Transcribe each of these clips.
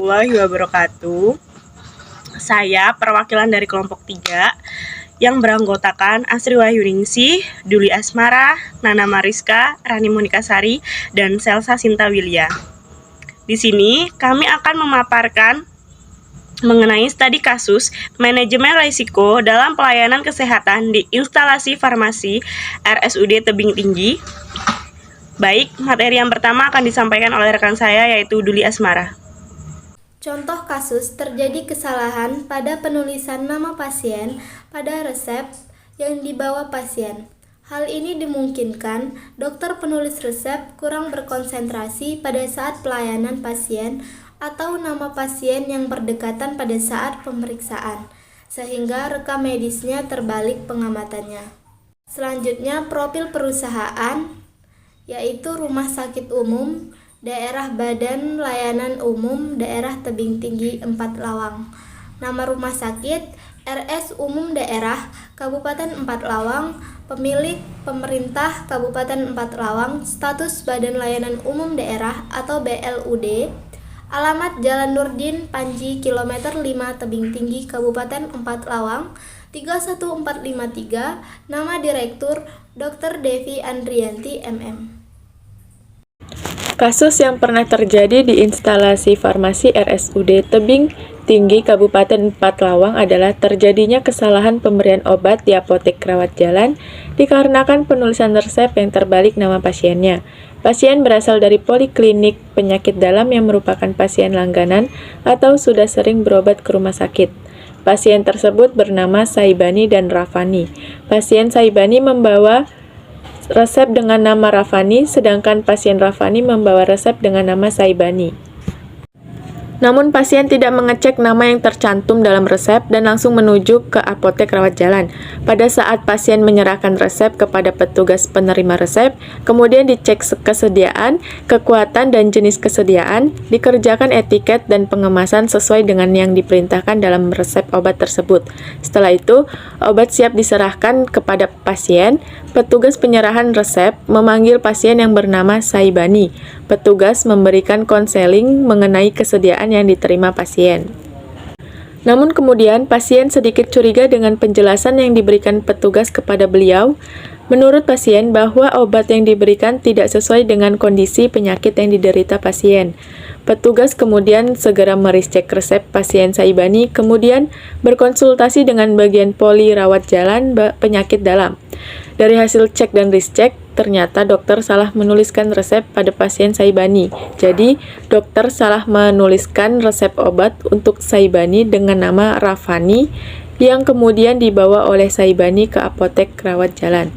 warahmatullahi wabarakatuh. Saya perwakilan dari kelompok 3 yang beranggotakan Asri Wahyuningsih, Duli Asmara, Nana Mariska, Rani Monika Sari, dan Selsa Sinta Wilya. Di sini kami akan memaparkan mengenai studi kasus manajemen risiko dalam pelayanan kesehatan di instalasi farmasi RSUD Tebing Tinggi. Baik, materi yang pertama akan disampaikan oleh rekan saya yaitu Duli Asmara. Contoh kasus terjadi kesalahan pada penulisan nama pasien pada resep yang dibawa pasien. Hal ini dimungkinkan dokter penulis resep kurang berkonsentrasi pada saat pelayanan pasien atau nama pasien yang berdekatan pada saat pemeriksaan, sehingga rekam medisnya terbalik pengamatannya. Selanjutnya, profil perusahaan, yaitu Rumah Sakit Umum Daerah Badan Layanan Umum Daerah Tebing Tinggi 4 Lawang. Nama rumah sakit RS Umum Daerah Kabupaten 4 Lawang. Pemilik pemerintah Kabupaten 4 Lawang. Status Badan Layanan Umum Daerah atau BLUD. Alamat Jalan Nurdin Panji kilometer 5 Tebing Tinggi Kabupaten 4 Lawang 31453. Nama Direktur Dr. Devi Andrianti MM. Kasus yang pernah terjadi di instalasi farmasi RSUD Tebing Tinggi Kabupaten 4 Lawang adalah terjadinya kesalahan pemberian obat di apotek rawat jalan dikarenakan penulisan resep yang terbalik nama pasiennya. Pasien berasal dari poliklinik penyakit dalam yang merupakan pasien langganan atau sudah sering berobat ke rumah sakit. Pasien tersebut bernama Saibani dan Rafani. Pasien Saibani membawa resep dengan nama Rafani, sedangkan pasien Rafani membawa resep dengan nama Saibani. Namun pasien tidak mengecek nama yang tercantum dalam resep dan langsung menuju ke apotek rawat jalan. Pada saat pasien menyerahkan resep kepada petugas penerima resep, kemudian dicek kesediaan, kekuatan dan jenis kesediaan, dikerjakan etiket dan pengemasan sesuai dengan yang diperintahkan dalam resep obat tersebut. Setelah itu, obat siap diserahkan kepada pasien. Petugas penyerahan resep memanggil pasien yang bernama Saibani. Petugas memberikan konseling mengenai kesediaan yang diterima pasien. Namun kemudian pasien sedikit curiga dengan penjelasan yang diberikan petugas kepada beliau. Menurut pasien bahwa obat yang diberikan tidak sesuai dengan kondisi penyakit yang diderita pasien. Petugas kemudian segera meriscek resep pasien Saibani, kemudian berkonsultasi dengan bagian poli rawat jalan penyakit dalam. Dari hasil cek dan riscek, ternyata dokter salah menuliskan resep pada pasien Saibani. Jadi, dokter salah menuliskan resep obat untuk Saibani dengan nama Rafani yang kemudian dibawa oleh Saibani ke apotek rawat jalan.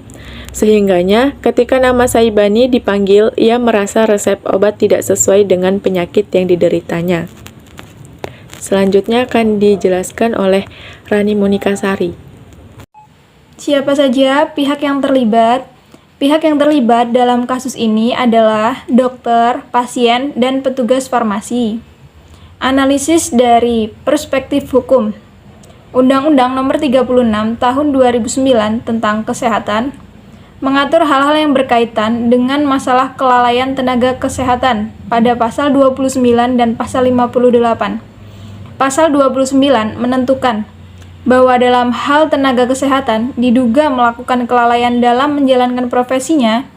Sehingganya, ketika nama Saibani dipanggil, ia merasa resep obat tidak sesuai dengan penyakit yang dideritanya. Selanjutnya akan dijelaskan oleh Rani Monika Sari. Siapa saja pihak yang terlibat? Pihak yang terlibat dalam kasus ini adalah dokter, pasien, dan petugas farmasi. Analisis dari perspektif hukum. Undang-Undang Nomor 36 Tahun 2009 tentang Kesehatan mengatur hal-hal yang berkaitan dengan masalah kelalaian tenaga kesehatan pada pasal 29 dan pasal 58. Pasal 29 menentukan bahwa dalam hal tenaga kesehatan diduga melakukan kelalaian dalam menjalankan profesinya,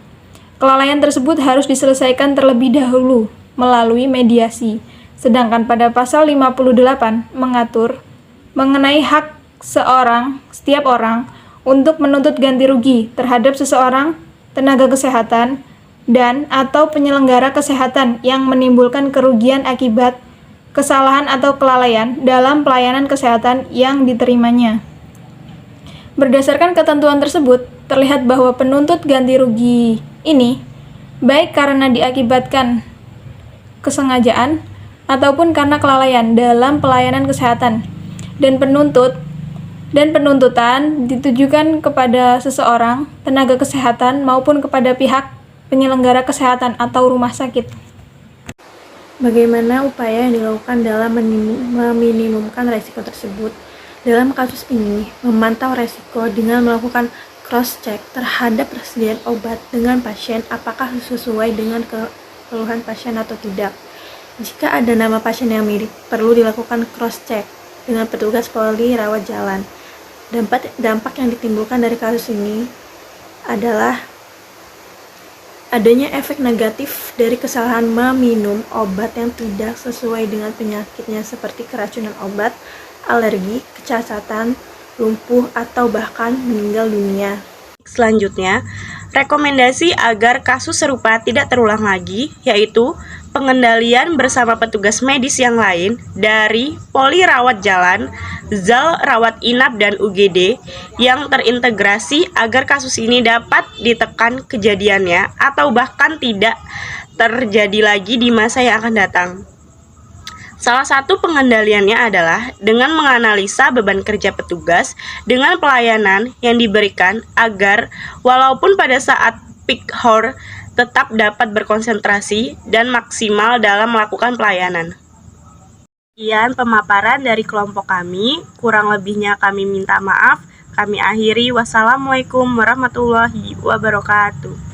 kelalaian tersebut harus diselesaikan terlebih dahulu melalui mediasi. Sedangkan pada pasal 58 mengatur mengenai hak setiap orang untuk menuntut ganti rugi terhadap seseorang, tenaga kesehatan, dan atau penyelenggara kesehatan yang menimbulkan kerugian akibat kesalahan atau kelalaian dalam pelayanan kesehatan yang diterimanya. Berdasarkan ketentuan tersebut, terlihat bahwa penuntut ganti rugi ini baik karena diakibatkan kesengajaan ataupun karena kelalaian dalam pelayanan kesehatan dan penuntutan ditujukan kepada seseorang, tenaga kesehatan maupun kepada pihak penyelenggara kesehatan atau rumah sakit. Bagaimana upaya yang dilakukan dalam meminimumkan resiko tersebut? Dalam kasus ini, memantau resiko dengan melakukan cross-check terhadap persediaan obat dengan pasien apakah sesuai dengan keluhan pasien atau tidak. Jika ada nama pasien yang mirip, perlu dilakukan cross-check dengan petugas Polri rawat jalan. Dampak yang ditimbulkan dari kasus ini adalah adanya efek negatif dari kesalahan meminum obat yang tidak sesuai dengan penyakitnya seperti keracunan obat, alergi, kecacatan, lumpuh, atau bahkan meninggal dunia. Selanjutnya, rekomendasi agar kasus serupa tidak terulang lagi, yaitu pengendalian bersama petugas medis yang lain dari Poli Rawat Jalan, ZAL Rawat Inap, dan UGD yang terintegrasi agar kasus ini dapat ditekan kejadiannya atau bahkan tidak terjadi lagi di masa yang akan datang. Salah satu pengendaliannya adalah dengan menganalisa beban kerja petugas dengan pelayanan yang diberikan agar walaupun pada saat peak hour tetap dapat berkonsentrasi dan maksimal dalam melakukan pelayanan. Sekian pemaparan dari kelompok kami, kurang lebihnya kami minta maaf. Kami akhiri, wassalamualaikum warahmatullahi wabarakatuh.